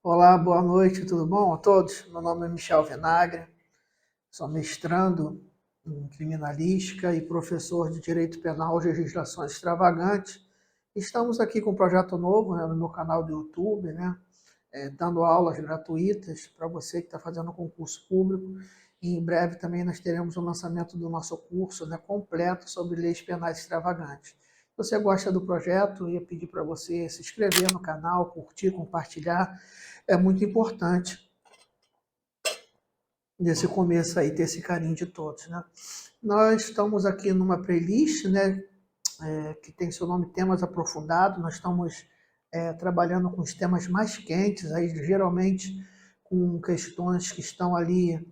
Olá, boa noite, tudo bom a todos? Meu nome é Michel Vinagre, sou mestrando em criminalística e professor de Direito Penal e Legislações Extravagantes. Estamos aqui com um projeto novo, no meu canal do YouTube, dando aulas gratuitas para você que está fazendo concurso público. E em breve também nós teremos o lançamento do nosso curso, completo sobre leis penais extravagantes. Se você gosta do projeto, eu ia pedir para você se inscrever no canal, curtir, compartilhar. É muito importante nesse começo aí ter esse carinho de todos, né? Nós estamos aqui numa playlist, que tem seu nome Temas Aprofundados. Nós estamos trabalhando com os temas mais quentes, aí geralmente com questões que estão ali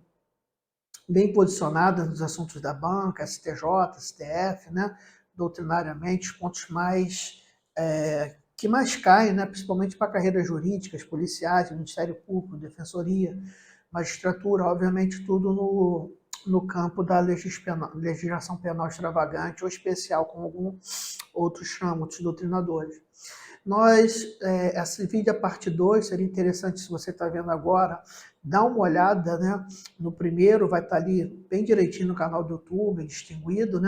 bem posicionadas nos assuntos da banca, STJ, STF, doutrinariamente, os pontos mais que mais caem, principalmente para carreiras jurídicas, policiais, Ministério Público, Defensoria, magistratura, obviamente tudo no campo da legislação penal extravagante ou especial, como alguns outros chamam, outros doutrinadores. Esse vídeo, a parte 2, seria interessante, se você está vendo agora, dá uma olhada, no primeiro, vai estar ali bem direitinho no canal do YouTube, distinguido,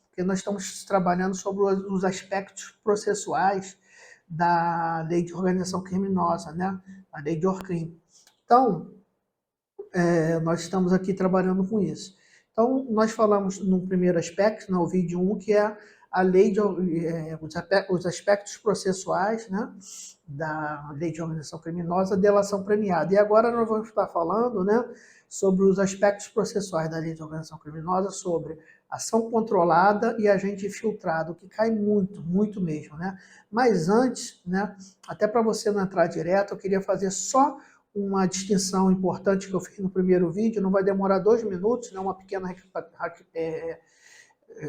porque nós estamos trabalhando sobre os aspectos processuais da lei de organização criminosa, a lei de ORCRIM. Então, nós estamos aqui trabalhando com isso. Então, nós falamos no primeiro aspecto, no vídeo 1, que é a lei de, os aspectos processuais, da lei de organização criminosa, delação premiada. E agora nós vamos estar falando, sobre os aspectos processuais da lei de organização criminosa, sobre ação controlada e agente infiltrado, que cai muito, muito mesmo, Mas antes, até para você não entrar direto, eu queria fazer só uma distinção importante que eu fiz no primeiro vídeo, não vai demorar 2 minutos, uma pequena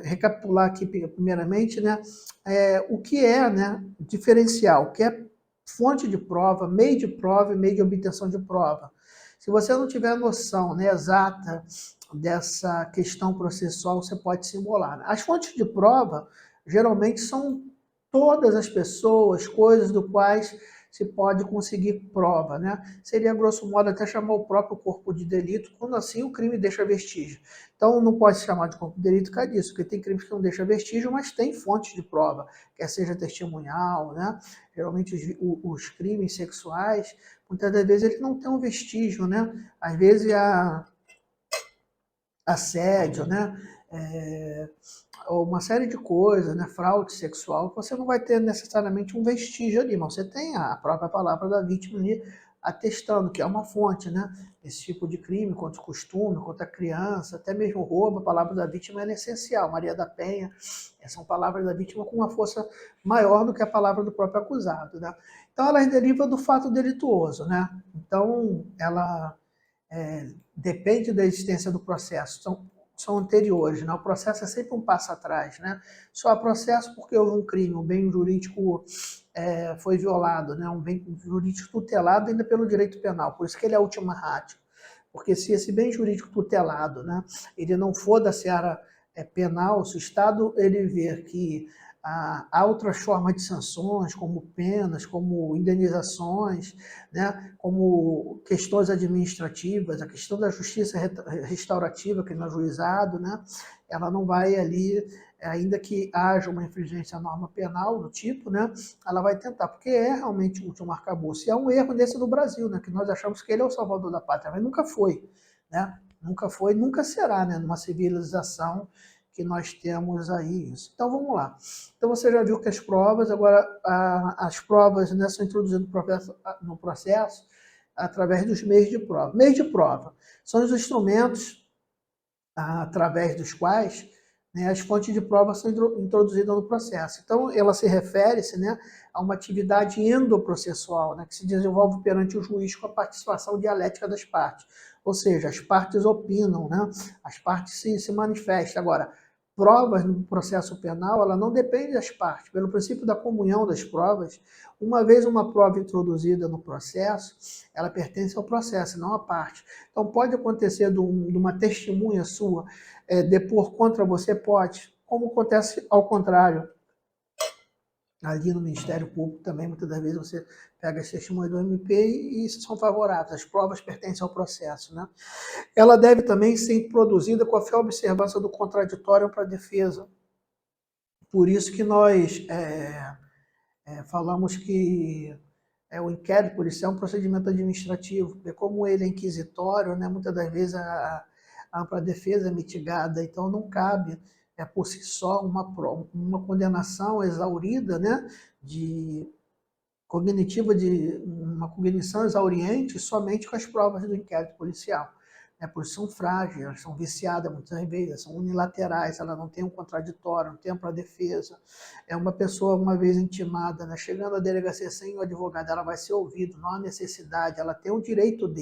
recapitular aqui primeiramente, o que é, diferencial, o que é fonte de prova, meio de prova e meio de obtenção de prova. Se você não tiver noção, exata dessa questão processual, você pode se embolar. As fontes de prova, geralmente, são todas as pessoas, coisas do quais se pode conseguir prova, Seria, grosso modo, até chamar o próprio corpo de delito, quando assim o crime deixa vestígio. Então, não pode se chamar de corpo de delito por causa disso, porque tem crimes que não deixam vestígio, mas tem fontes de prova, quer seja testemunhal, Geralmente os crimes sexuais, muitas das vezes eles não têm um vestígio, Às vezes há assédio, ou uma série de coisas, fraude sexual, que você não vai ter necessariamente um vestígio ali, mas você tem a própria palavra da vítima ali atestando que é uma fonte, Esse tipo de crime, contra o costume, contra a criança, até mesmo roubo, a palavra da vítima é essencial. Maria da Penha, são palavras da vítima com uma força maior do que a palavra do próprio acusado, Então, ela deriva do fato delituoso, Então, ela depende da existência do processo. São anteriores, O processo é sempre um passo atrás, Só há processo porque houve um crime, um bem jurídico foi violado, um bem jurídico tutelado ainda pelo direito penal. Por isso que ele é a última ratio. Porque se esse bem jurídico tutelado, ele não for da seara penal, se o Estado ele ver que há outras formas de sanções, como penas, como indenizações, como questões administrativas, a questão da justiça restaurativa, que no juizado, ela não vai ali, ainda que haja uma infringência à norma penal do tipo, ela vai tentar, porque é realmente o último arcabouço. E é um erro desse do Brasil, que nós achamos que ele é o salvador da pátria, mas nunca foi, Nunca foi, nunca será, numa civilização que nós temos aí isso. Então vamos lá. Então você já viu que as provas, agora as provas são introduzidas no processo através dos meios de prova. Meios de prova são os instrumentos através dos quais as fontes de prova são introduzidas no processo. Então, ela se refere-se a uma atividade endoprocessual, que se desenvolve perante o juiz com a participação dialética das partes. Ou seja, as partes opinam, as partes se manifestam. Agora, provas no processo penal, ela não depende das partes. Pelo princípio da comunhão das provas, uma vez uma prova introduzida no processo, ela pertence ao processo, não à parte. Então, pode acontecer de uma testemunha sua depor contra você? Pode. Como acontece ao contrário. ali no Ministério Público também, muitas das vezes você pega as testemunhas do MP e são favoráveis, as provas pertencem ao processo, né? Ela deve também ser produzida com a fiel observância do contraditório para a defesa. Por isso que nós falamos que o inquérito policial é um procedimento administrativo, porque como ele é inquisitório, né, muitas das vezes a ampla defesa é mitigada, então não cabe por si só uma condenação exaurida, né, de uma cognição exauriente somente com as provas do inquérito policial. Por isso são frágeis, elas são viciadas muitas vezes, são unilaterais, ela não tem um contraditório, não tem ampla defesa. É uma pessoa, uma vez intimada, né, chegando à delegacia sem o advogado, ela vai ser ouvida, não há necessidade, ela tem o direito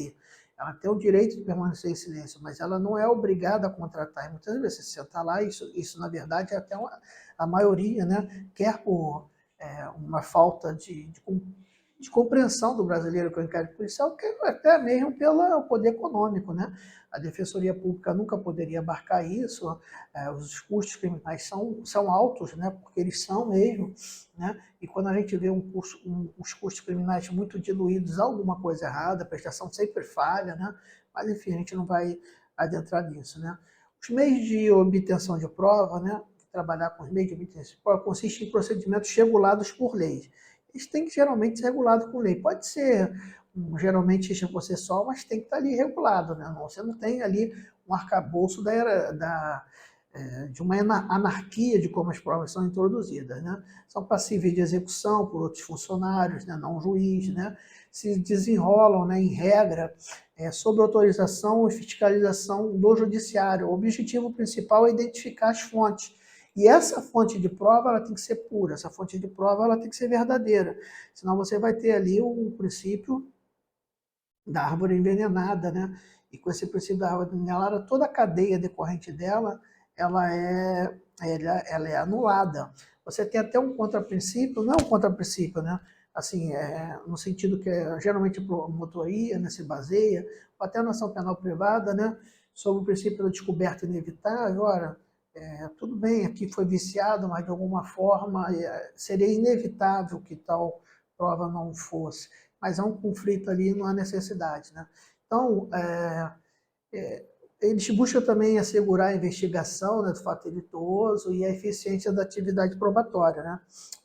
ela tem o direito de permanecer em silêncio, mas ela não é obrigada a contratar. E muitas vezes você senta lá, isso na verdade é até a maioria, né, quer por uma falta de compreensão do brasileiro com o inquérito policial, que até mesmo pelo poder econômico, né? A Defensoria Pública nunca poderia abarcar isso, os custos criminais são altos, né? Porque eles são mesmo, né? E quando a gente vê os custos criminais muito diluídos, há alguma coisa errada, a prestação sempre falha, né? Mas enfim, a gente não vai adentrar nisso, né? Os meios de obtenção de prova, né? Trabalhar com os meios de obtenção de prova consiste em procedimentos regulados por lei. Eles têm que geralmente ser regulados por lei. Pode ser geralmente processual, mas tem que estar ali regulado, né? Você não tem ali um arcabouço de uma anarquia de como as provas são introduzidas, né? São passíveis de execução por outros funcionários, né? Não o juiz, né? Se desenrolam, né, em regra, sob autorização e fiscalização do judiciário. O objetivo principal é identificar as fontes. E essa fonte de prova ela tem que ser pura, essa fonte de prova ela tem que ser verdadeira. Senão você vai ter ali o princípio da árvore envenenada, né? E com esse princípio da árvore envenenada, toda a cadeia decorrente dela, ela é anulada. Você tem até um contraprincípio, não é um contraprincípio, né? Assim, no sentido que geralmente a promotoria, né, se baseia, ou até a ação penal privada, né, sobre o princípio da descoberta inevitável. Ora, tudo bem, aqui foi viciado, mas de alguma forma seria inevitável que tal prova não fosse. Mas há um conflito ali, não há necessidade, né? Então, eles buscam também assegurar a investigação, né, do fato delituoso e a eficiência da atividade probatória, né?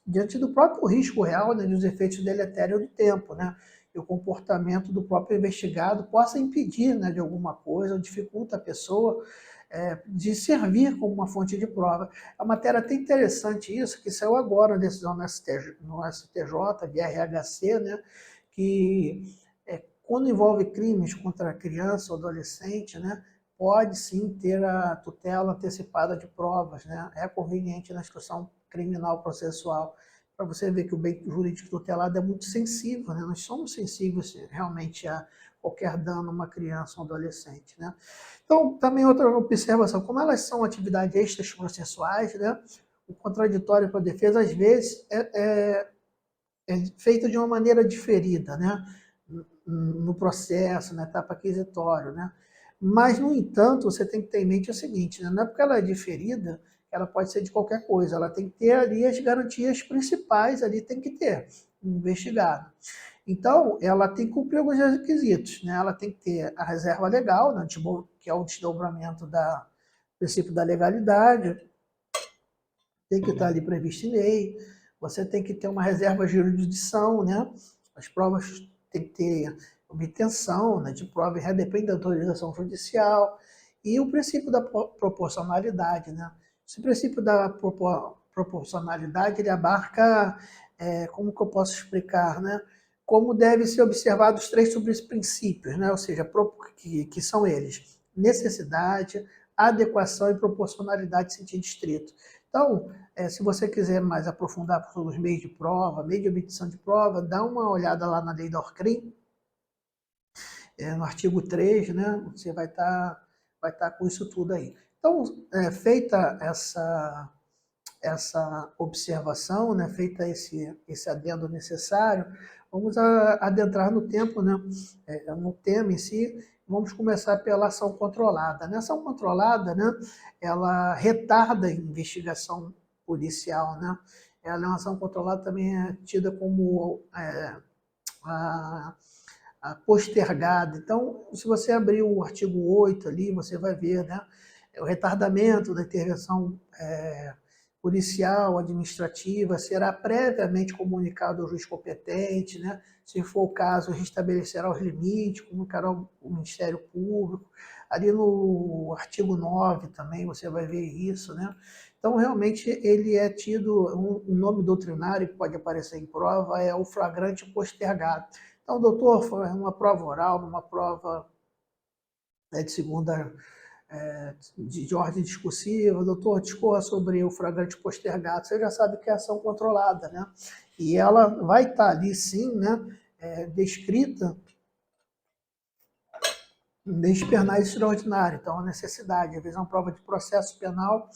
Diante do próprio risco real, né, dos efeitos deletérios do tempo, né? E o comportamento do próprio investigado possa impedir, né, de alguma coisa, ou dificulta a pessoa de servir como uma fonte de prova. A matéria até interessante isso, que saiu agora a decisão no STJ, de RHC, né, que quando envolve crimes contra criança ou adolescente, né, pode sim ter a tutela antecipada de provas, né? É conveniente na instrução criminal processual, para você ver que o bem jurídico tutelado é muito sensível, né? Nós somos sensíveis realmente a qualquer dano a uma criança ou adolescente, né? Então, também outra observação, como elas são atividades extras processuais, né? O contraditório para a defesa, às vezes, é feito de uma maneira diferida, né? No processo, na etapa aquisitória, né? Mas, no entanto, você tem que ter em mente o seguinte, né? Não é porque ela é diferida, ela pode ser de qualquer coisa, ela tem que ter ali as garantias principais, ali tem que ter, investigado. Então, ela tem que cumprir alguns requisitos, né? Ela tem que ter a reserva legal, né? Que é o desdobramento do princípio da legalidade, tem que estar ali previsto em lei, você tem que ter uma reserva de jurisdição, né? As provas têm que ter obtenção, né, de prova e depende da autorização judicial, e o princípio da proporcionalidade, né? Esse princípio da proporcionalidade, ele abarca, como que eu posso explicar, né? Como devem ser observados os três princípios, né? Ou seja, que são eles: necessidade, adequação e proporcionalidade em sentido estrito. Então, se você quiser mais aprofundar sobre os meios de prova, meio de obtenção de prova, dá uma olhada lá na lei da ORCRIM, no artigo 3, né? Você vai tá com isso tudo aí. Então, feita essa observação, né? Feita esse adendo necessário, vamos adentrar no tempo, né? No tema em si. Vamos começar pela ação controlada. Na ação controlada, né, ela retarda a investigação policial, né? A alienação controlada também é tida como a, postergada. Então, se você abrir o artigo 8 ali, você vai ver, né, o retardamento da intervenção policial, administrativa, será previamente comunicado ao juiz competente, né? Se for o caso, restabelecerá os limites, comunicará ao Ministério Público. Ali no artigo 9 também você vai ver isso, né? Então, realmente, ele é tido, um nome doutrinário que pode aparecer em prova é o flagrante postergado. Então, doutor, foi uma prova oral, uma prova de segunda de ordem discursiva, doutor, discorra sobre o flagrante postergado, você já sabe que é ação controlada, né? E ela vai estar ali, sim, né, descrita em leis penais extraordinárias. Então, a necessidade, às vezes, uma prova de processo penal,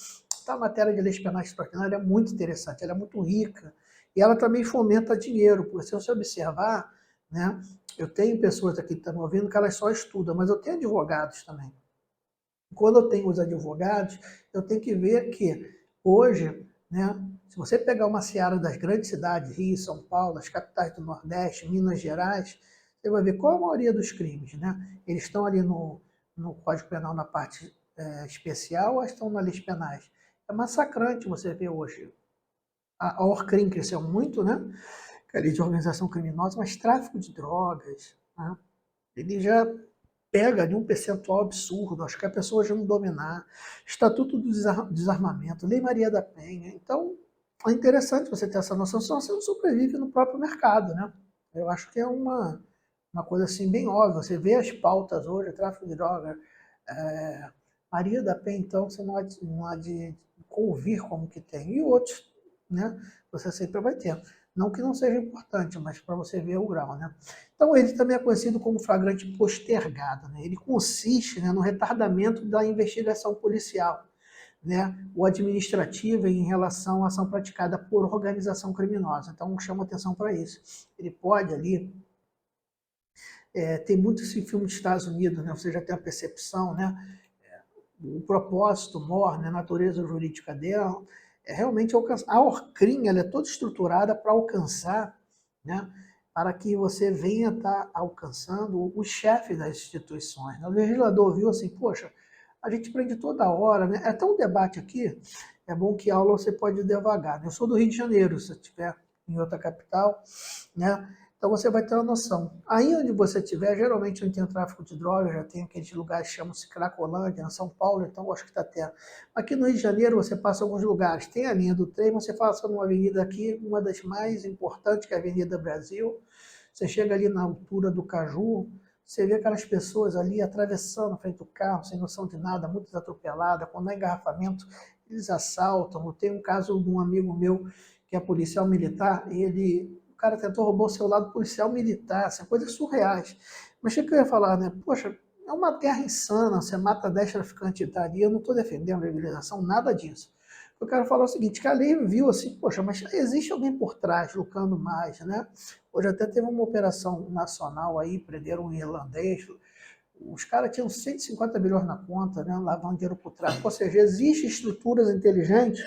a matéria de leis penais extraordinárias é muito interessante, ela é muito rica, e ela também fomenta dinheiro, porque se você observar, né, eu tenho pessoas aqui que estão me ouvindo que elas só estudam, mas eu tenho advogados também. Quando eu tenho os advogados, eu tenho que ver que hoje, né, se você pegar uma seara das grandes cidades, Rio, São Paulo, as capitais do Nordeste, Minas Gerais, você vai ver qual a maioria dos crimes, né? Eles estão ali no Código Penal na parte especial ou estão nas leis penais? É massacrante você ver hoje. A ORCRIM cresceu muito, né? Que é a lei de organização criminosa, mas tráfico de drogas, né? Ele já pega ali um percentual absurdo, acho que a pessoa já não dominar. Estatuto do Desarmamento, Lei Maria da Penha. Então, é interessante você ter essa noção, senão você não sobrevive no próprio mercado, né? Eu acho que é uma coisa assim bem óbvia. Você vê as pautas hoje, tráfico de droga, Maria da Penha, então, você não há de ouvir como que tem. E outros, né? Você sempre vai ter. Não que não seja importante, mas para você ver o grau, né? Então, ele também é conhecido como flagrante postergado, né? Ele consiste, né, no retardamento da investigação policial, né, o administrativo em relação à ação praticada por organização criminosa. Então, chama atenção para isso. Ele pode ali, tem muito esse filme dos Estados Unidos, né? Você já tem a percepção, né? O propósito, mor, né? A natureza jurídica dela, é realmente alcançar. A ORCRIM, ela é toda estruturada para alcançar, né? Para que você venha estar alcançando os chefes das instituições, né? O legislador viu assim, poxa, a gente prende toda hora, né? É até um debate aqui, é bom que aula você pode ir devagar, né? Eu sou do Rio de Janeiro, se você estiver em outra capital, né? Então você vai ter uma noção. Aí onde você estiver, geralmente onde tem o tráfico de drogas, já tem aqueles lugares que chamam-se Cracolândia, em São Paulo, então acho que está tendo. Aqui no Rio de Janeiro você passa alguns lugares, tem a linha do trem, você passa numa avenida aqui, uma das mais importantes, que é a Avenida Brasil, você chega ali na altura do Caju, você vê aquelas pessoas ali atravessando frente do carro, sem noção de nada, muito atropelada, quando há engarrafamento, eles assaltam. Tem um caso de um amigo meu, que é policial militar, e o cara tentou roubar o celular do policial militar, são coisas surreais. Mas o que eu ia falar, né? Poxa, é uma guerra insana, você mata 10 traficantes de Italia, eu não estou defendendo a legalização, nada disso. Eu quero falar o seguinte, que a lei viu assim, poxa, mas existe alguém por trás lucrando mais, né? Hoje até teve uma operação nacional aí, prenderam um irlandês, os caras tinham 150 milhões na conta, né, lavando dinheiro por trás. Ou seja, existem estruturas inteligentes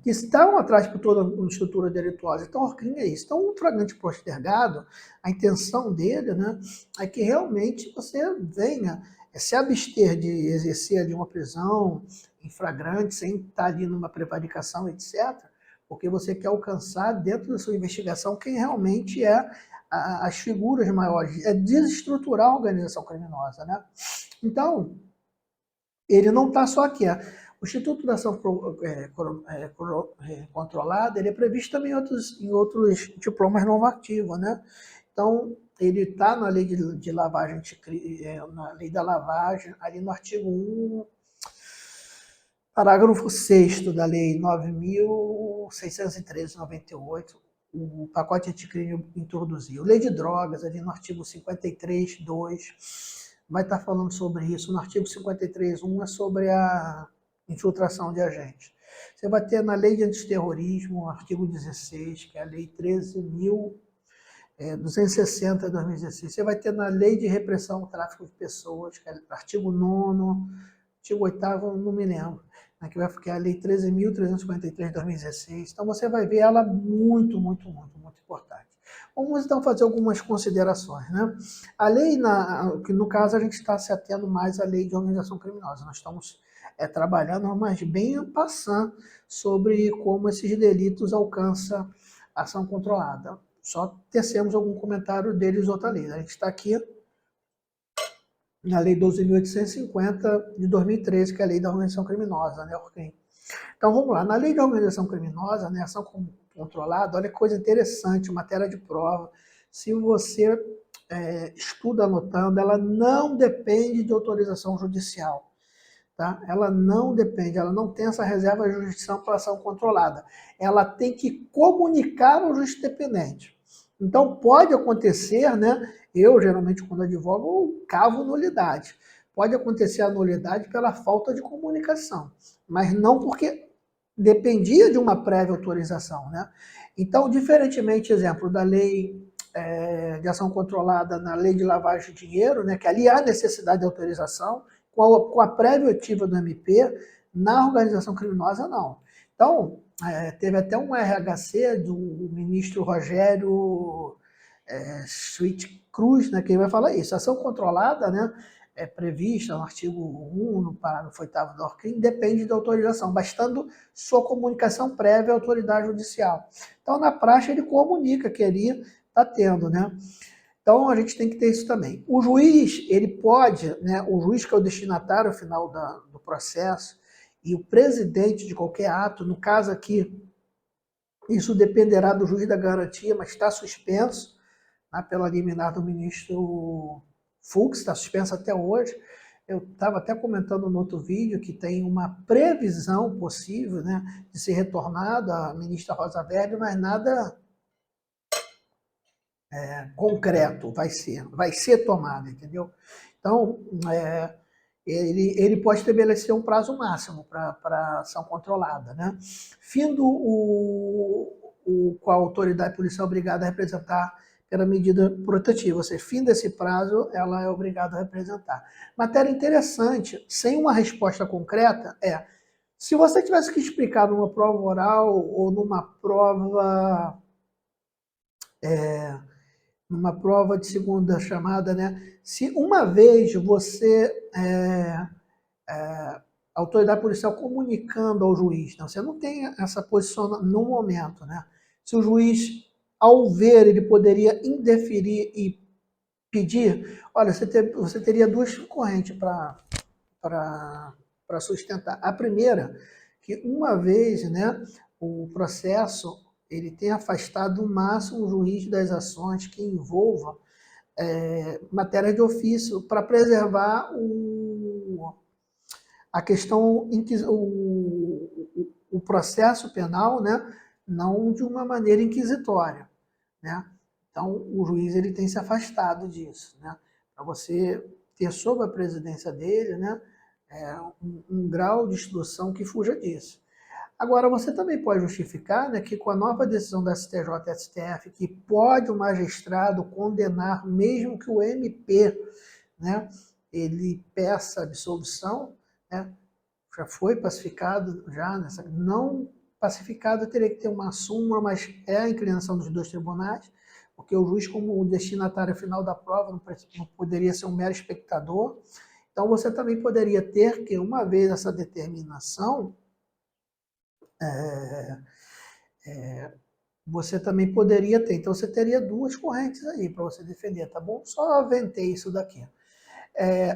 que estão atrás por toda uma estrutura delituosa. Então, o ORCRIM é isso. Então, um flagrante postergado, a intenção dele, né, é que realmente você venha se abster de exercer ali uma prisão em flagrante, sem estar ali numa prevaricação, etc., porque você quer alcançar, dentro da sua investigação, quem realmente é as figuras maiores, é desestruturar a organização criminosa, né? Então, ele não está só aqui. O Instituto da Ação Controlada, ele é previsto também em outros diplomas normativos, né? Então, ele está na lei de lavagem, na lei da lavagem, ali no artigo 1, parágrafo 6º da lei 9.613 de 98, o pacote anticrime introduziu. Lei de drogas, ali no artigo 53, 2, vai estar falando sobre isso. No artigo 53, 1 é sobre a infiltração de agentes. Você vai ter na lei de antiterrorismo, artigo 16, que é a lei 13.260 de 2016. Você vai ter na lei de repressão ao tráfico de pessoas, que é o artigo 9º, artigo 8º, não me lembro. né, que é a Lei 13.343 de 2016. Então, você vai ver ela muito importante. Vamos, então, fazer algumas considerações. Né? A lei, que no caso, a gente está se atendo mais à lei de organização criminosa. Nós estamos trabalhando, mas bem passando sobre como esses delitos alcançam ação controlada. Só tecemos algum comentário deles outra lei. A gente está aqui na Lei 12.850 de 2013, que é a Lei da Organização Criminosa, né? Então vamos lá, na Lei da Organização Criminosa, né, ação controlada, olha que coisa interessante, matéria de prova. Se você estuda anotando, ela não depende de autorização judicial. Tá? Ela não depende, ela não tem essa reserva de jurisdição para ação controlada. Ela tem que comunicar ao juiz dependente. Então, pode acontecer, né? Eu, geralmente, quando advogo, eu cavo nulidade. Pode acontecer a nulidade pela falta de comunicação, mas não porque dependia de uma prévia autorização, né? Então, diferentemente, exemplo, da lei de ação controlada na lei de lavagem de dinheiro, né, que ali há necessidade de autorização, com a prévia ativa do MP, na organização criminosa, não. Então, teve até um RHC do ministro Rogério Schmidt Cruz, né, que vai falar isso. A ação controlada, né, é prevista no artigo 1, no parágrafo 8º do ORCRIM, depende da autorização, bastando sua comunicação prévia à autoridade judicial. Então, na prática, ele comunica que ele está tendo, né? Então, a gente tem que ter isso também. O juiz, ele pode, né, o juiz que é o destinatário final do processo e o presidente de qualquer ato, no caso aqui, isso dependerá do juiz da garantia, mas está suspenso, né, pela liminar do ministro Fux, está suspenso até hoje. Eu estava até comentando no outro vídeo que tem uma previsão possível, né, de ser retornado a ministra Rosa Weber, mas nada concreto vai ser tomado, entendeu? Então, ele pode estabelecer um prazo máximo para ação controlada, né? Findo com a autoridade policial obrigada a representar pela medida protetiva, ou seja, fim desse prazo, ela é obrigada a representar. Matéria interessante, sem uma resposta concreta, se você tivesse que explicar numa prova oral ou numa prova de segunda chamada, né? Se uma vez você, a autoridade policial comunicando ao juiz, não, você não tem essa posição no momento, né? Se o juiz, ao ver, ele poderia indeferir e pedir, olha, você teria duas correntes para sustentar. A primeira, que uma vez, né, o processo ele tem afastado o máximo o juiz das ações que envolvam matéria de ofício para preservar a questão, o processo penal, né, não de uma maneira inquisitória, né? Então, o juiz ele tem se afastado disso, né? Para você ter sob a presidência dele, né, um grau de instrução que fuja disso. Agora, você também pode justificar, né, que com a nova decisão da STJ e STF, que pode o magistrado condenar, mesmo que o MP, né, ele peça absolvição, né, já foi pacificado, não pacificado teria que ter uma súmula, mas é a inclinação dos dois tribunais, porque o juiz, como o destinatário final da prova, não poderia ser um mero espectador. Então, você também poderia ter que, uma vez essa determinação, você também poderia ter. Então, você teria duas correntes aí para você defender, tá bom? Só aventei isso daqui.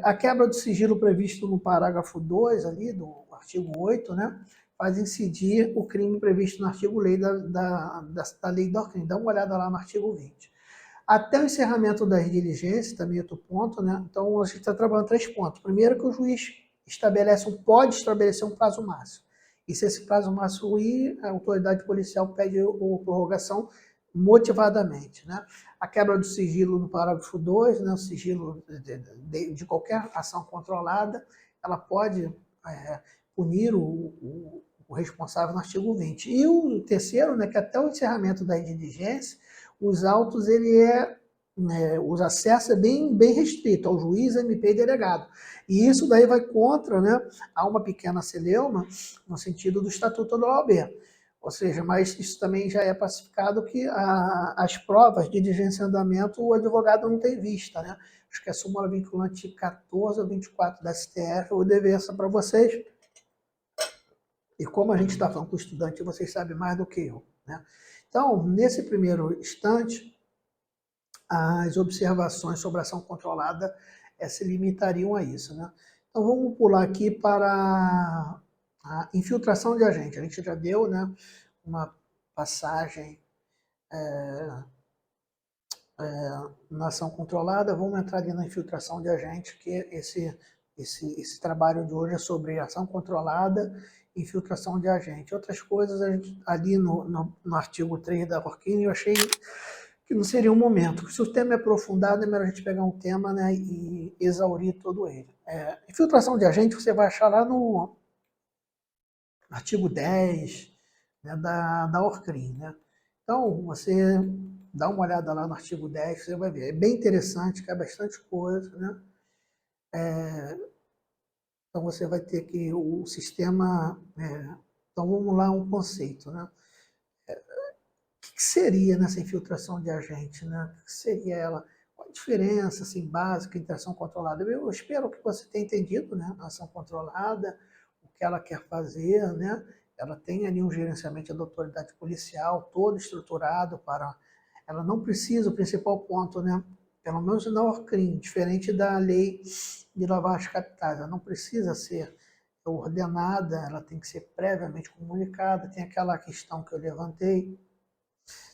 A quebra do sigilo previsto no parágrafo 2 ali, do artigo 8, né, faz incidir o crime previsto no artigo lei da lei do crime. Dá uma olhada lá no artigo 20. Até o encerramento das diligências, também outro ponto, né? Então, a gente está trabalhando 3 pontos. Primeiro, que o juiz pode estabelecer um prazo máximo. E se esse prazo máximo ir, a autoridade policial pede a prorrogação motivadamente, né? A quebra do sigilo no parágrafo 2, né? O sigilo de qualquer ação controlada, ela pode punir o responsável no artigo 20. E o terceiro, né, que até o encerramento da diligência, os autos ele é os acessos é bem restrito ao juiz, MP e delegado. E isso daí vai contra, né, a uma pequena celeuma no sentido do Estatuto da OAB. Ou seja, mas isso também já é pacificado que as provas de diligência em andamento o advogado não tem vista, né? Acho que é a súmula vinculante 14 ou 24 da STF, eu vou dever essa para vocês. E como a gente está falando com o estudante, vocês sabem mais do que eu, né? Então, nesse primeiro instante, as observações sobre a ação controlada se limitariam a isso, né? Então, vamos pular aqui para a infiltração de agente. A gente já deu, né, uma passagem na ação controlada, vamos entrar ali na infiltração de agente, que esse trabalho de hoje é sobre ação controlada e infiltração de agente. Outras coisas, ali no artigo 3 da Horkheimer, eu achei que não seria um momento. Se o tema é aprofundado, é melhor a gente pegar um tema, né, e exaurir todo ele. Infiltração de agente, você vai achar lá no artigo 10, né, da Horkheimer, né? Então, você dá uma olhada lá no artigo 10, você vai ver. É bem interessante, que é bastante coisa, né? Então, você vai ter que o sistema... então, vamos lá, um conceito, né? O que seria nessa infiltração de agente, né? O que seria ela? Qual a diferença, assim, básica entre ação controlada? Eu espero que você tenha entendido, né? A ação controlada, o que ela quer fazer, né? Ela tem ali um gerenciamento da autoridade policial todo estruturado para... Ela não precisa, o principal ponto, né? Pelo menos na Horkheimer, diferente da lei de lavagem de capitais, ela não precisa ser ordenada, ela tem que ser previamente comunicada, tem aquela questão que eu levantei.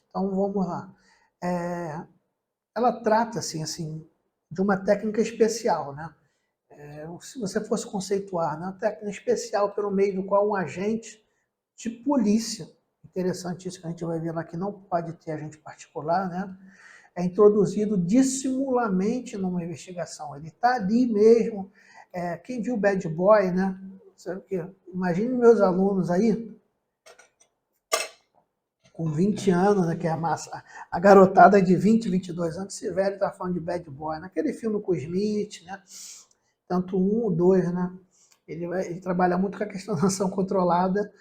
Então, vamos lá. Ela trata-se, assim, de uma técnica especial, né? Se você fosse conceituar, né? Uma técnica especial pelo meio do qual um agente de polícia, interessante isso que a gente vai ver lá, que não pode ter agente particular, né? É introduzido dissimuladamente numa investigação. Ele está ali mesmo. Quem viu Bad Boy, né? Sabe o quê? Imagine meus alunos aí, com 20 anos, né, que é a garotada de 20, 22 anos, esse velho tá falando de Bad Boy, naquele filme com o Smith, né, tanto um ou dois, né, ele trabalha muito com a questão da ação controlada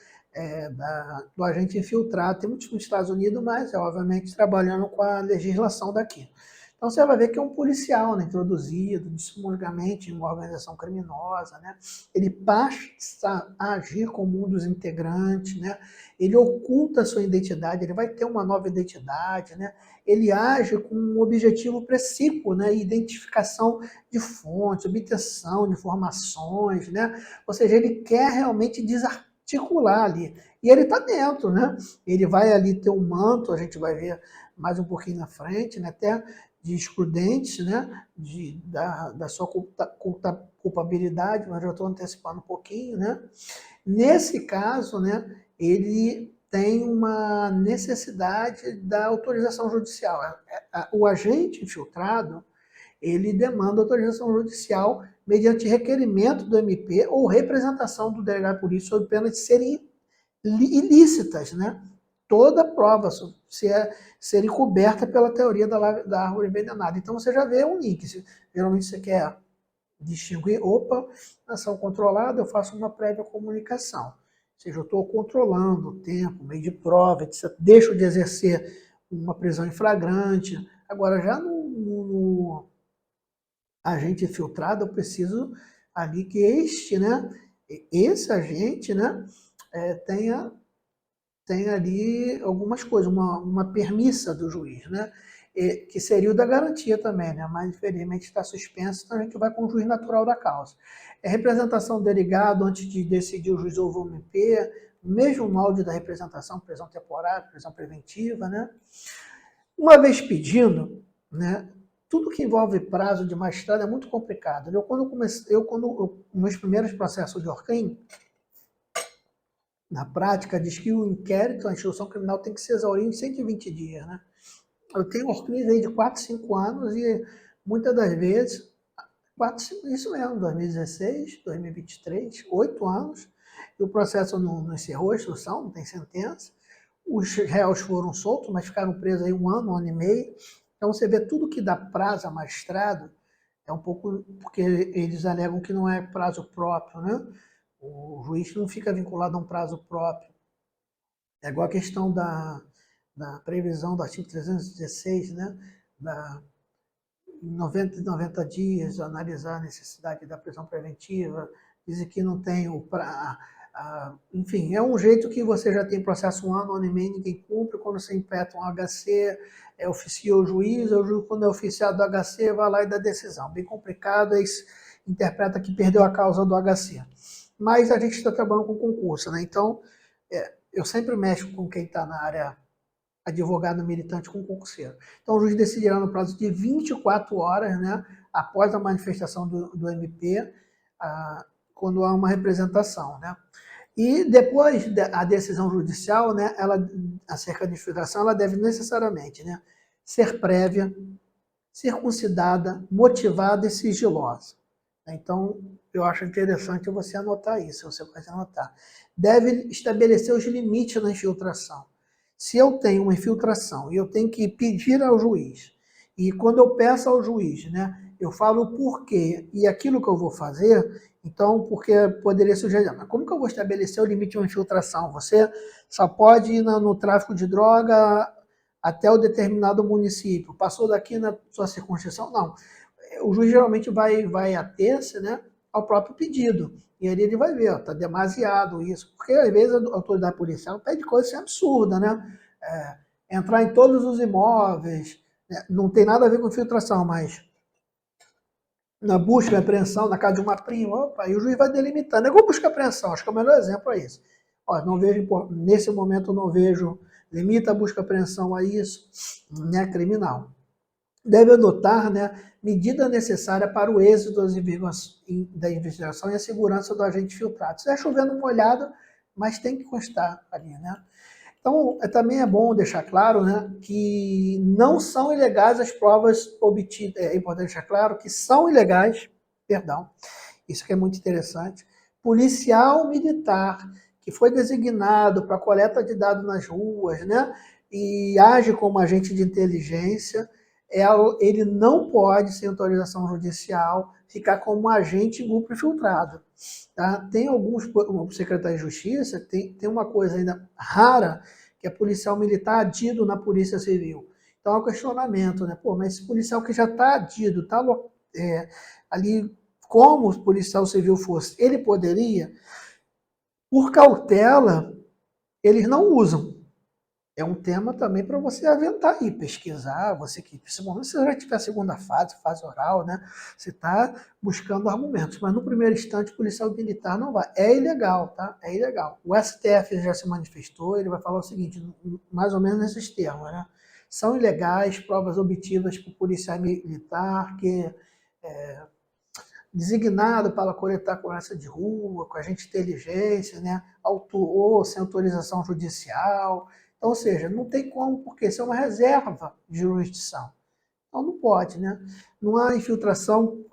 do agente infiltrado, tem muitos nos Estados Unidos, mas obviamente trabalhando com a legislação daqui. Então você vai ver que é um policial, né, introduzido dissimulamente em uma organização criminosa, né? Ele passa a agir como um dos integrantes, né? Ele oculta a sua identidade, ele vai ter uma nova identidade, né? Ele age com um objetivo precípuo, né? Identificação de fontes, obtenção de informações, né? Ou seja, ele quer realmente desarticular ali. E ele está dentro, né? Ele vai ali ter um manto, a gente vai ver mais um pouquinho na frente, né? Até de excludentes, né, da sua culpabilidade, mas já estou antecipando um pouquinho, né? Nesse caso, né, ele tem uma necessidade da autorização judicial. O agente infiltrado, ele demanda autorização judicial mediante requerimento do MP ou representação do delegado de polícia sob pena de serem ilícitas, né? Toda prova ser encoberta pela teoria da árvore envenenada. Então você já vê um link. Geralmente você quer distinguir, opa, ação controlada, eu faço uma prévia comunicação. Ou seja, eu estou controlando o tempo, meio de prova, etc. Deixo de exercer uma prisão em flagrante. Agora, já no agente infiltrado, eu preciso ali que esse agente, né, tem ali algumas coisas, uma permissa do juiz, né? Que seria o da garantia também, né? Mas infelizmente está suspenso, então a gente vai com o juiz natural da causa. Representação do delegado antes de decidir o juiz ou o MP, mesmo molde da representação, prisão temporária, prisão preventiva, né? Uma vez pedindo, né? Tudo que envolve prazo de magistrado é muito complicado. Meus primeiros processos de Horkheimer, na prática, diz que o inquérito, a instrução criminal tem que se exaurir em 120 dias, né? Eu tenho Horkheimer aí de 4, 5 anos e muitas das vezes, 4, 5, isso mesmo, 2016, 2023, 8 anos, e o processo não encerrou a instrução, não tem sentença. Os réus foram soltos, mas ficaram presos aí um ano e meio. Então você vê tudo que dá prazo a magistrado, é um pouco porque eles alegam que não é prazo próprio, né? O juiz não fica vinculado a um prazo próprio. É igual a questão da previsão do artigo 316, né? Da 90 dias, analisar a necessidade da prisão preventiva, dizem que não tem o enfim, é um jeito que você já tem processo 1 ano e meio, ninguém cumpre, quando você impeta um HC, oficia o juiz, quando é oficiado do HC, vai lá e dá decisão. Bem complicado, eles interpreta que perdeu a causa do HC. Mas a gente está trabalhando com concurso, né? Então, eu sempre mexo com quem está na área advogado militante com concurseiro. Então, o juiz decidirá no prazo de 24 horas, né, após a manifestação do MP, quando há uma representação, né? E depois da decisão judicial, né, acerca da infiltração, ela deve necessariamente, né, ser prévia, circuncidada, motivada e sigilosa. Então, eu acho interessante você anotar isso, você pode anotar. Deve estabelecer os limites na infiltração. Se eu tenho uma infiltração e eu tenho que pedir ao juiz, e quando eu peço ao juiz, né, eu falo o porquê e aquilo que eu vou fazer, então, porque poderia sugerir, mas como que eu vou estabelecer o limite de uma infiltração? Você só pode ir no tráfico de droga até o determinado município. Passou daqui na sua circunscrição? Não. O juiz geralmente vai ater-se, né, ao próprio pedido. E ali ele vai ver, está demasiado isso. Porque às vezes a autoridade policial pede coisa absurda, né? Entrar em todos os imóveis, né? Não tem nada a ver com infiltração, mas na busca e apreensão, na casa de uma prima, opa, e o juiz vai delimitando. É igual busca e apreensão, acho que é o melhor exemplo é isso. Ó, não vejo, nesse momento não vejo, limita a busca e apreensão a isso, né, criminal. Deve adotar, né, medida necessária para o êxito da investigação e a segurança do agente filtrado. Isso é chovendo molhado, mas tem que constar ali, né? Então, também é bom deixar claro, né, que não são ilegais as provas obtidas. É importante deixar claro que são ilegais, perdão, isso que é muito interessante. Policial militar que foi designado para coleta de dados nas ruas, né, e age como agente de inteligência, ele não pode, sem autorização judicial, ficar como agente em grupo infiltrado. Tá? Tem alguns secretários de justiça, tem uma coisa ainda rara, que é policial militar adido na Polícia Civil. Então é um questionamento, né? Pô, mas esse policial que já está adido, está ali como o policial civil fosse, ele poderia, por cautela, eles não usam. É um tema também para você aventar aí, pesquisar, você que, principalmente se você já tiver a segunda fase oral, né? Você está buscando argumentos, mas no primeiro instante o policial militar não vai. É ilegal, tá? É ilegal. O STF já se manifestou, ele vai falar o seguinte, mais ou menos nesses termos, né? São ilegais provas obtidas por policial militar que designado para coletar conversa de rua, com agente de inteligência, né? Ou sem autorização judicial. Então, ou seja, não tem como, porque isso é uma reserva de jurisdição. Então não pode, né? Não há infiltração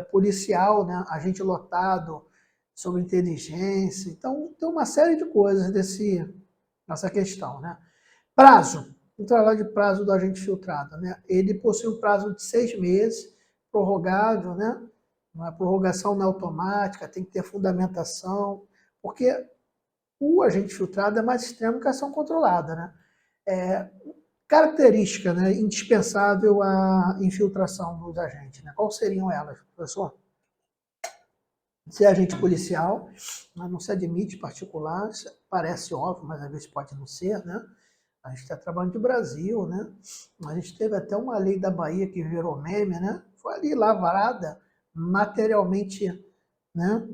policial, né? Agente lotado sobre inteligência. Então tem uma série de coisas nessa questão, né? Prazo. O trabalho de prazo do agente filtrado, né? Ele possui um prazo de 6 meses, prorrogável, né? A prorrogação não é automática, tem que ter fundamentação, porque o agente filtrado é mais extremo que a ação controlada, né? Característica, né, indispensável à infiltração dos agentes, né? Quais seriam elas, professor? Ser agente policial, mas não se admite particular, parece óbvio, mas às vezes pode não ser, né? A gente está trabalhando de Brasil, né? A gente teve até uma lei da Bahia que virou meme, né? Foi ali lavrada materialmente, né?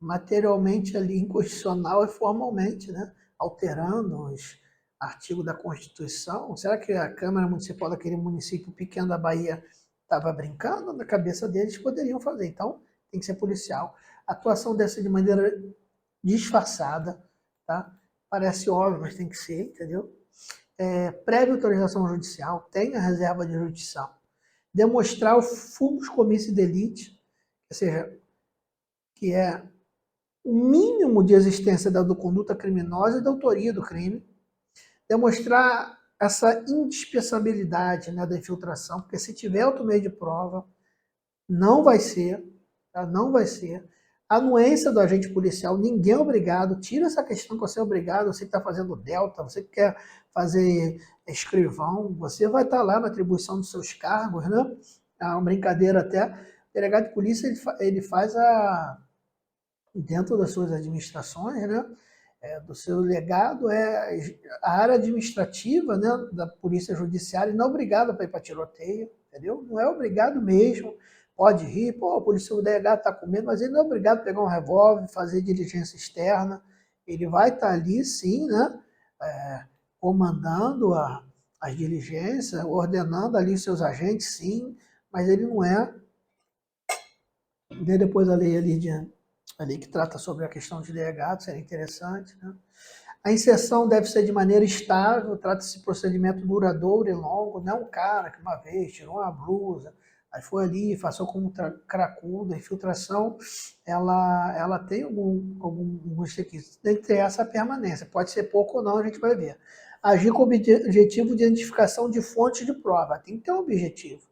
Materialmente ali inconstitucional e formalmente, né? Alterando os artigos da Constituição. Será que a Câmara Municipal daquele município pequeno da Bahia estava brincando? Na cabeça deles poderiam fazer. Então, tem que ser policial. A atuação dessa de maneira disfarçada, tá? Parece óbvio, mas tem que ser, entendeu? Prévia autorização judicial, tem a reserva de jurisdição. Demonstrar o fulmus comissi delicti, ou seja, que é o mínimo de existência da conduta criminosa e da autoria do crime. Demonstrar essa indispensabilidade, né, da infiltração, porque se tiver outro meio de prova, não vai ser, tá? Não vai ser. A anuência do agente policial, ninguém é obrigado, tira essa questão que você é obrigado, você que está fazendo delta, você que quer fazer escrivão, você vai estar lá na atribuição dos seus cargos, né? É uma brincadeira até. O delegado de polícia, ele faz dentro das suas administrações, né? Do seu legado, a área administrativa, né, da polícia judiciária não é obrigada para ir para tiroteio, entendeu? Não é obrigado mesmo. Pode rir, pô, o policial delegado está com medo, mas ele não é obrigado a pegar um revólver, fazer diligência externa. Ele vai estar ali, sim, né, comandando as diligências, ordenando ali seus agentes, sim, mas ele não é. Vê depois a lei ali que trata sobre a questão de delegados, seria interessante, né? A inserção deve ser de maneira estável, trata-se de procedimento duradouro e longo, não é um cara que uma vez tirou uma blusa, aí foi ali, passou como cracudo. A infiltração, ela tem alguns requisitos, dentre essa a permanência, pode ser pouco ou não, a gente vai ver. Agir com o objetivo de identificação de fontes de prova, tem que ter um objetivo,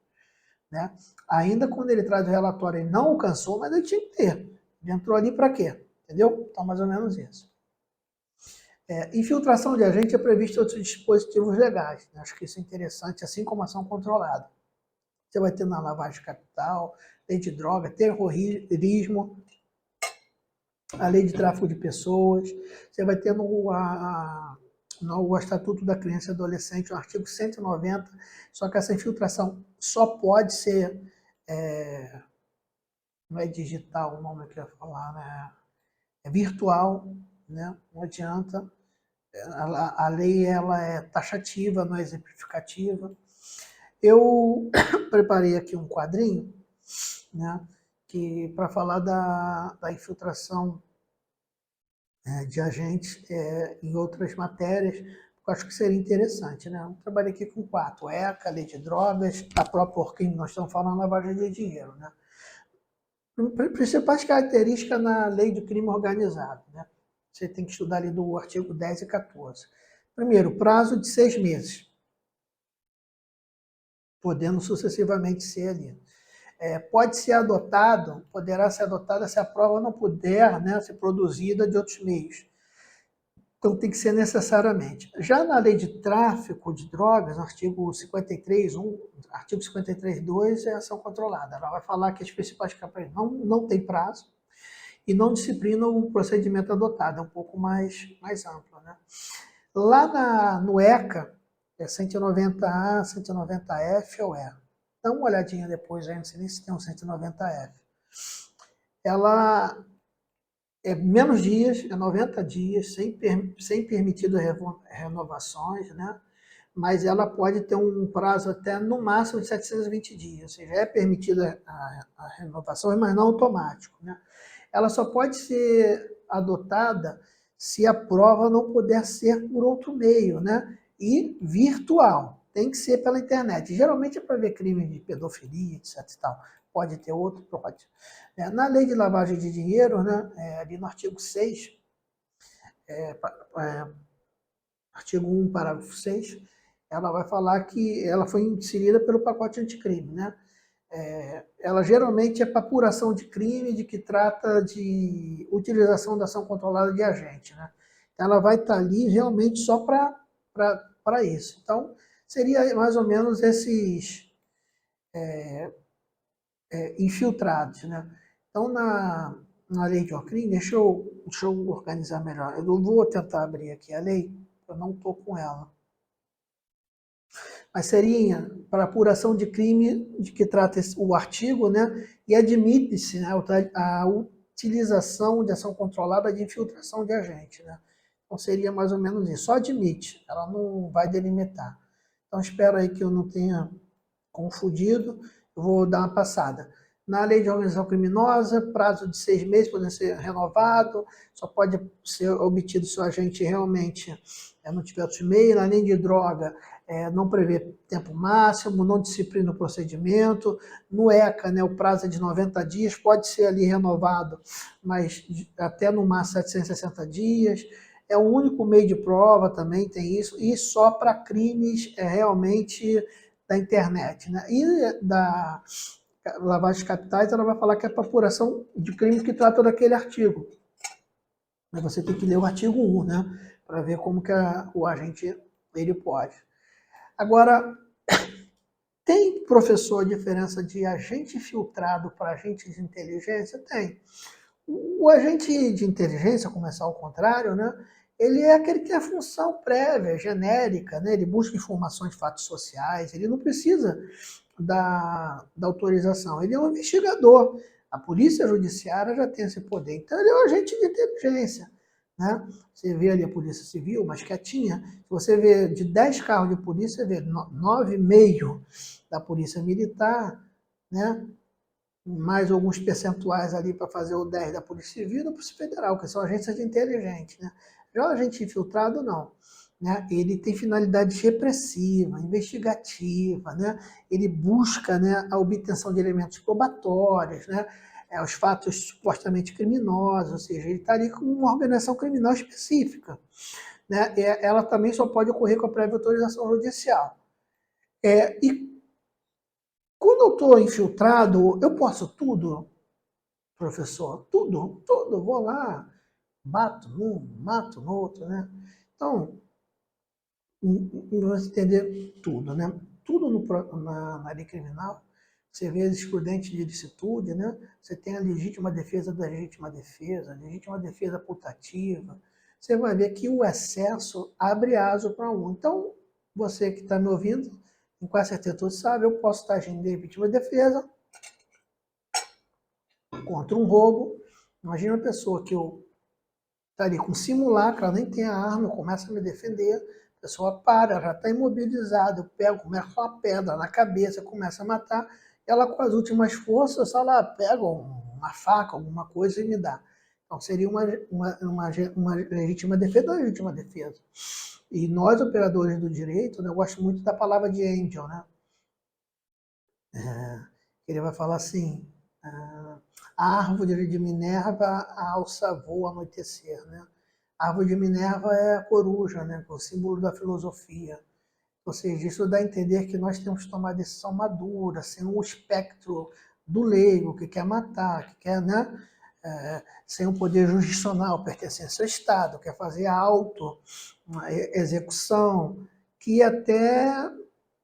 né? Ainda quando ele traz o relatório, ele não alcançou, mas ele tinha que ter. Ele entrou ali para quê? Entendeu? Então, mais ou menos isso. Infiltração de agente é previsto em outros dispositivos legais, né? Acho que isso é interessante, assim como ação controlada. Você vai ter na lavagem de capital, lei de droga, terrorismo, a lei de tráfico de pessoas, você vai ter no Estatuto da Criança e Adolescente, no artigo 190, só que essa infiltração só pode ser, não é digital o nome que eu ia falar, né? É virtual, né? Não adianta. A lei ela é taxativa, não é exemplificativa. Eu preparei aqui um quadrinho, né, para falar da infiltração de agentes em outras matérias, eu acho que seria interessante, né? Eu trabalhei aqui com 4: ECA, lei de drogas, a própria crime, nós estamos falando lavagem de dinheiro, né? Principais características na lei do crime organizado, né? Você tem que estudar ali do artigo 10 e 14. Primeiro, prazo de 6 meses, podendo sucessivamente ser ali. Poderá ser adotada se a prova não puder, né, ser produzida de outros meios. Então tem que ser necessariamente. Já na lei de tráfico de drogas, no artigo 53.1, artigo 53.2 é ação controlada. Ela vai falar que as principais campanhas não tem prazo e não disciplina o procedimento adotado, é um pouco mais amplo, né? Lá no ECA, é 190A, 190F ou E. Dá uma olhadinha depois, aí, não sei nem se tem um 190F. Ela é menos dias, é 90 dias, sem permitido renovações, né? Mas ela pode ter um prazo até no máximo de 720 dias, ou seja, é permitida a renovação, mas não automático, né? Ela só pode ser adotada se a prova não puder ser por outro meio, né? E virtual, tem que ser pela internet. Geralmente é para ver crime de pedofilia, etc. E tal. Pode ter outro, pode. Na lei de lavagem de dinheiro, né, ali no artigo 6, artigo 1, parágrafo 6, ela vai falar que ela foi inserida pelo pacote anticrime, né? Ela geralmente é para apuração de crime, de que trata de utilização da ação controlada de agente, né? Ela vai estar ali realmente só para isso. Então, seria mais ou menos esses infiltrados, né? Então, na lei de Ocrim, deixa eu organizar melhor. Eu vou tentar abrir aqui a lei, eu não estou com ela. Mas seria para apuração de crime de que trata o artigo, né? E admite-se, né, a utilização de ação controlada de infiltração de agente, né? Então seria mais ou menos isso. Só admite, ela não vai delimitar. Então espero aí que eu não tenha confundido. Eu vou dar uma passada. Na lei de organização criminosa, prazo de 6 meses pode ser renovado, só pode ser obtido se o agente realmente não tiver outros meios. Na lei de droga, não prevê tempo máximo, não disciplina o procedimento. No ECA, né, o prazo é de 90 dias, pode ser ali renovado, mas até no máximo 760 dias. É o único meio de prova, também tem isso, e só para crimes realmente da internet, né? E da lavagem de capitais, ela vai falar que é para apuração de crime que trata daquele artigo. Mas você tem que ler o artigo 1, né? Para ver como que o agente ele pode. Agora, tem, professor, a diferença de agente filtrado para agente de inteligência? Tem. O agente de inteligência, começar ao contrário, né? Ele é aquele que tem a função prévia, genérica, né? Ele busca informações de fatos sociais, ele não precisa da autorização, ele é um investigador. A polícia judiciária já tem esse poder, então ele é um agente de inteligência. Né? Você vê ali a polícia civil, mais quietinha, se você vê de 10 carros de polícia, você vê 9,5 da polícia militar, né? Mais alguns percentuais ali para fazer o 10 da Polícia Civil e da Polícia Federal, que são agências de inteligência. Né? Já o agente infiltrado, não. Né? Ele tem finalidade repressiva, investigativa, né? Ele busca, né, a obtenção de elementos probatórios, né? Os fatos supostamente criminosos, ou seja, ele está ali com uma organização criminal específica. Né? Ela também só pode ocorrer com a prévia autorização judicial. E quando eu estou infiltrado, eu posso tudo, professor? Tudo, tudo. Vou lá, bato num, mato no outro, né? Então, vamos entender tudo, né? Tudo na lei criminal. Você vê a jurisprudência de ilicitude, né? Você tem a legítima defesa da legítima defesa, a legítima defesa putativa. Você vai ver que o excesso abre aso para um. Então, você que está me ouvindo, com quase certeza todos sabem, eu posso estar agindo de legítima defesa contra um roubo. Imagina uma pessoa que eu estaria com simulacro, ela nem tem a arma, eu começo a me defender, a pessoa para, já está imobilizada, eu pego, começo uma pedra na cabeça, começo a matar, ela com as últimas forças, ela pega uma faca, alguma coisa e me dá. Então seria uma legítima defesa, uma legítima defesa. E nós, operadores do direito, né, eu gosto muito da palavra de Angel, né? Ele vai falar assim, a árvore de Minerva alça voo ao anoitecer, né? A árvore de Minerva é a coruja, né? O símbolo da filosofia. Ou seja, isso dá a entender que nós temos que tomar decisão madura, sem o espectro do leigo, que quer matar, que quer, né? Sem o poder jurisdicional, pertencência ao Estado, quer fazer auto-execução, que é até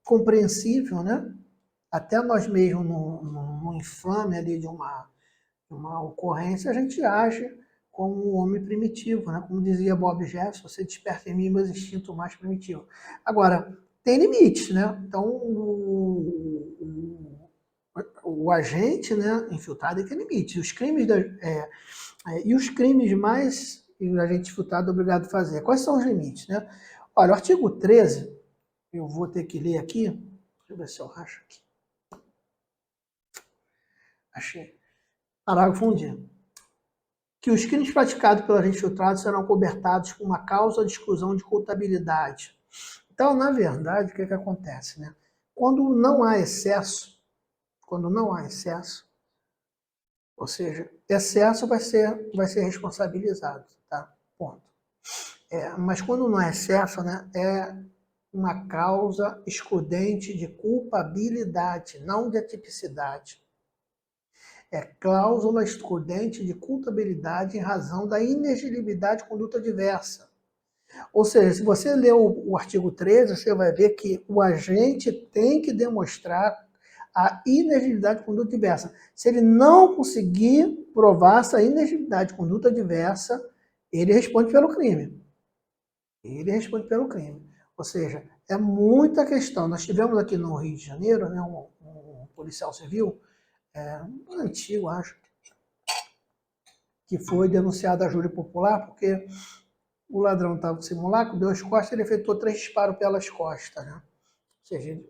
compreensível, né? Até nós mesmos, no inflame ali de uma ocorrência, a gente age como um homem primitivo, né? Como dizia Bob Jefferson, você desperta em mim meus instintos mais primitivos. Agora, tem limites, né? Então, o agente, né, infiltrado tem limites. Os crimes e os crimes mais o agente infiltrado é obrigado a fazer. Quais são os limites, né? Olha, o artigo 13, eu vou ter que ler aqui, deixa eu ver se eu acho aqui. Achei. Parágrafo 1º. Que os crimes praticados pelo agente filtrado serão cobertados por uma causa de exclusão de culpabilidade. Então, na verdade, o que acontece? Né? Quando não há excesso, ou seja, excesso vai ser responsabilizado, tá? Ponto. Mas quando não há excesso, né, é uma causa excludente de culpabilidade, não de atipicidade. É cláusula excludente de culpabilidade em razão da inexigibilidade de conduta diversa. Ou seja, se você ler o artigo 13, você vai ver que o agente tem que demonstrar a inexigibilidade de conduta diversa. Se ele não conseguir provar essa inexigibilidade de conduta diversa, ele responde pelo crime. Ou seja, é muita questão. Nós tivemos aqui no Rio de Janeiro, né, um policial civil, antigo, acho, que foi denunciado a júri popular porque o ladrão estava com simulacro, deu as costas, ele efetuou 3 disparos pelas costas, né? Ou seja,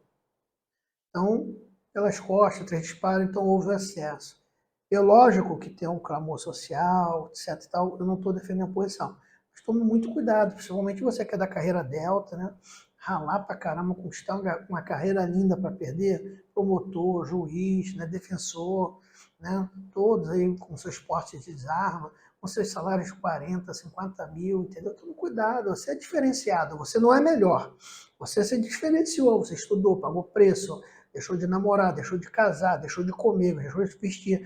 então, pelas costas, 3 disparos, então houve excesso. É lógico que tem um clamor social, etc. Tal, eu não estou defendendo a posição, mas tome muito cuidado, principalmente você que é da carreira delta, né? Ralar pra caramba, conquistar uma carreira linda para perder, promotor, juiz, né? Defensor, né? Todos aí com seus portes de desarma, com seus salários de 40, 50 mil, entendeu? Tome cuidado, você é diferenciado, você não é melhor. Você se diferenciou, você estudou, pagou preço, deixou de namorar, deixou de casar, deixou de comer, deixou de vestir.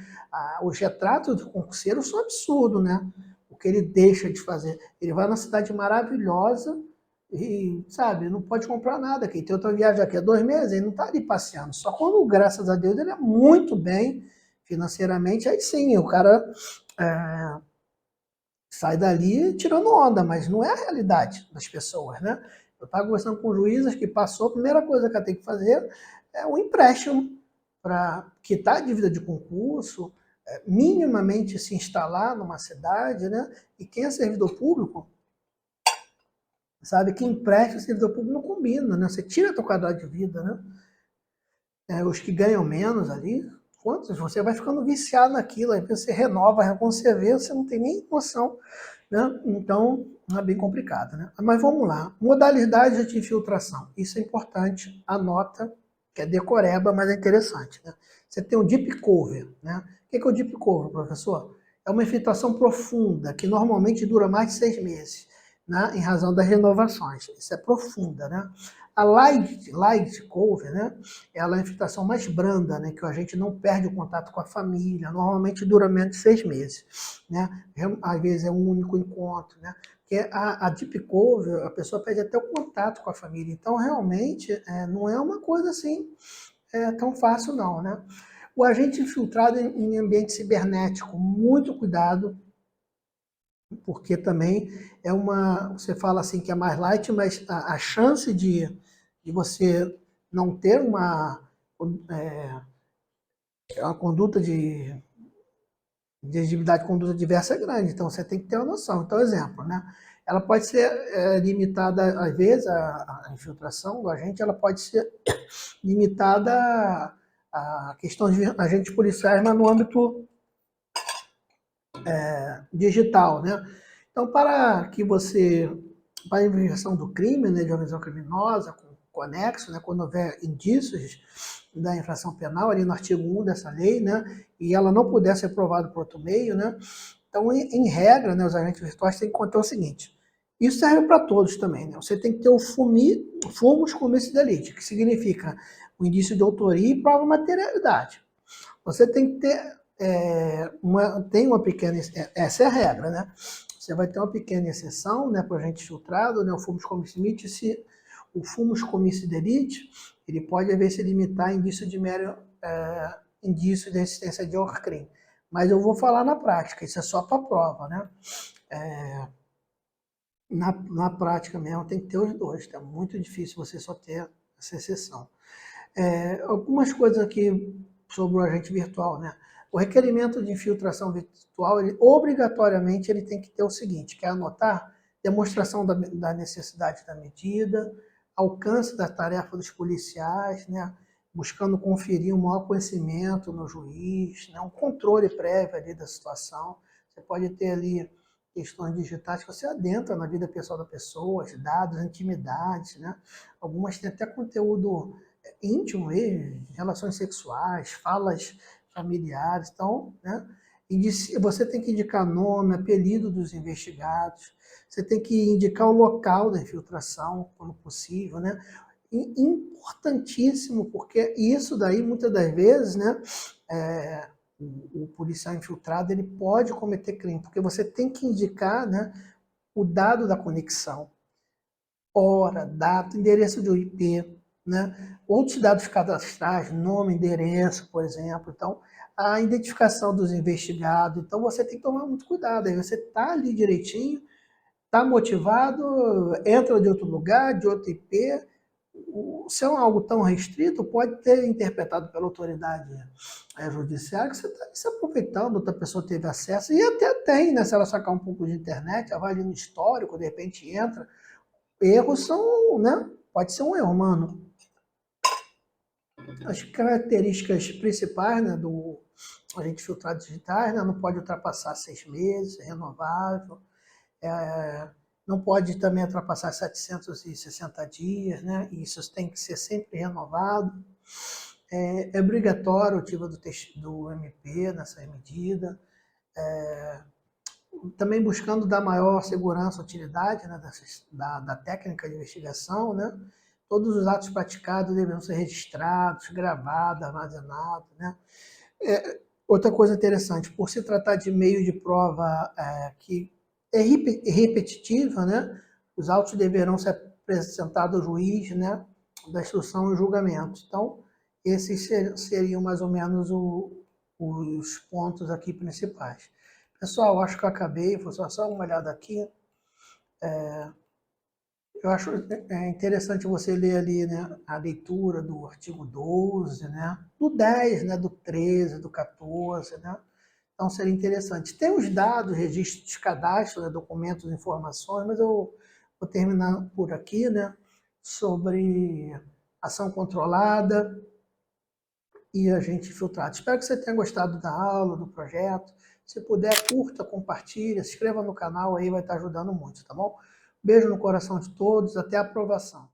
Os retratos do concurseiro são absurdos, né? O que ele deixa de fazer. Ele vai numa cidade maravilhosa e, sabe, não pode comprar nada. Quem tem outra viagem daqui a 2 meses, ele não está ali passeando. Só quando, graças a Deus, ele é muito bem financeiramente, aí sim, o cara sai dali tirando onda, mas não é a realidade das pessoas, né? Eu estava conversando com juízes que passou, a primeira coisa que ela tem que fazer é um empréstimo para quitar a dívida de concurso, minimamente se instalar numa cidade, né? E quem é servidor público sabe que empréstimo e servidor público não combina, né? Você tira a tua qualidade de vida, né? Os que ganham menos ali, quantos? Você vai ficando viciado naquilo, aí você renova, quando você vê, você não tem nem noção, né? Então, é bem complicado, né? Mas vamos lá. Modalidade de infiltração. Isso é importante, anota, que é decoreba, mas é interessante, né? Você tem o deep cover, né? O que é o deep cover, professor? É uma infiltração profunda, que normalmente dura mais de 6 meses, né? Em razão das renovações. Isso é profunda, né? A light cover, né? Ela é a infiltração mais branda, né? Que a gente não perde o contato com a família, normalmente dura menos de 6 meses, né? Às vezes é um único encontro, né? Porque a deep cover, a pessoa perde até o contato com a família, então realmente não é uma coisa assim tão fácil não, né? O agente infiltrado em ambiente cibernético, muito cuidado, porque também você fala assim que é mais light, mas a chance de você não ter uma conduta de exigibilidade de conduta diversa é grande, então você tem que ter uma noção. Então, exemplo, né? Ela pode ser limitada, às vezes, a infiltração do agente, ela pode ser limitada a questões de agentes policiais, mas no âmbito digital, né? Então, para a investigação do crime, né, de organização criminosa, com conexo, né, quando houver indícios da infração penal, ali no artigo 1 dessa lei, né, e ela não puder ser provada por outro meio, né, então, em regra, né, os agentes virtuais têm que conter o seguinte, isso serve para todos também, né, você tem que ter o fumus comicio delito, que significa o indício de autoria e prova materialidade. Você tem que ter tem uma pequena, essa é a regra, né? Você vai ter uma pequena exceção, né, para o agente filtrado, né, o fumus comicio delito, se o fumus comicio delito, ele pode, às vezes, se limitar a indício de mero indício de existência de crime. Mas eu vou falar na prática, isso é só para prova, né? Na prática mesmo tem que ter os dois, tá? Muito difícil você só ter essa exceção. Algumas coisas aqui sobre o agente virtual, né? O requerimento de infiltração virtual, obrigatoriamente, ele tem que ter o seguinte, quer anotar? Demonstração da necessidade da medida, alcance da tarefa dos policiais, né? Buscando conferir um maior conhecimento no juiz, né? Um controle prévio ali da situação. Você pode ter ali questões digitais que você adentra na vida pessoal da pessoa, os dados, intimidades, né? Algumas têm até conteúdo íntimo mesmo, relações sexuais, falas familiares, então, né? Você tem que indicar nome, apelido dos investigados, você tem que indicar o local da infiltração, quando possível, né? Importantíssimo, porque isso daí, muitas das vezes, né? O policial infiltrado, ele pode cometer crime, porque você tem que indicar, né, o dado da conexão, hora, data, endereço de IP, né? Outros dados cadastrais, nome, endereço, por exemplo. Então, a identificação dos investigados. Então, você tem que tomar muito cuidado. Aí você está ali direitinho, está motivado, entra de outro lugar, de outro IP. Se é algo tão restrito, pode ter interpretado pela autoridade judiciária que você está se aproveitando, outra pessoa teve acesso, e até tem, né? Se ela sacar um pouco de internet, ela vai ali no histórico, de repente entra. Erros são, né? Pode ser um erro humano. As características principais, né, do agente filtrado digitais, né, não pode ultrapassar 6 meses, é renovável, não pode também ultrapassar 760 dias, né, e isso tem que ser sempre renovado. É obrigatório o tipo do MP nessa medida. também buscando dar maior segurança e utilidade, né, da técnica de investigação, né? Todos os atos praticados deveriam ser registrados, gravados, armazenados, né? Outra coisa interessante, por se tratar de meio de prova que é repetitiva, né? Os autos deverão ser apresentados ao juiz, né, da instrução e julgamento. Então, esses seriam mais ou menos os pontos aqui principais. Pessoal, acho que eu acabei, vou só uma olhada aqui. Eu acho interessante você ler ali, né, a leitura do artigo 12, né, do 10, né, do 13, do 14, né? Então seria interessante. Tem os dados, registros de cadastro, né, documentos, informações, mas eu vou terminar por aqui, né, sobre ação controlada e agente infiltrado. Espero que você tenha gostado da aula, do projeto. Se puder, curta, compartilha, se inscreva no canal aí, vai estar ajudando muito, tá bom? Beijo no coração de todos, até a aprovação.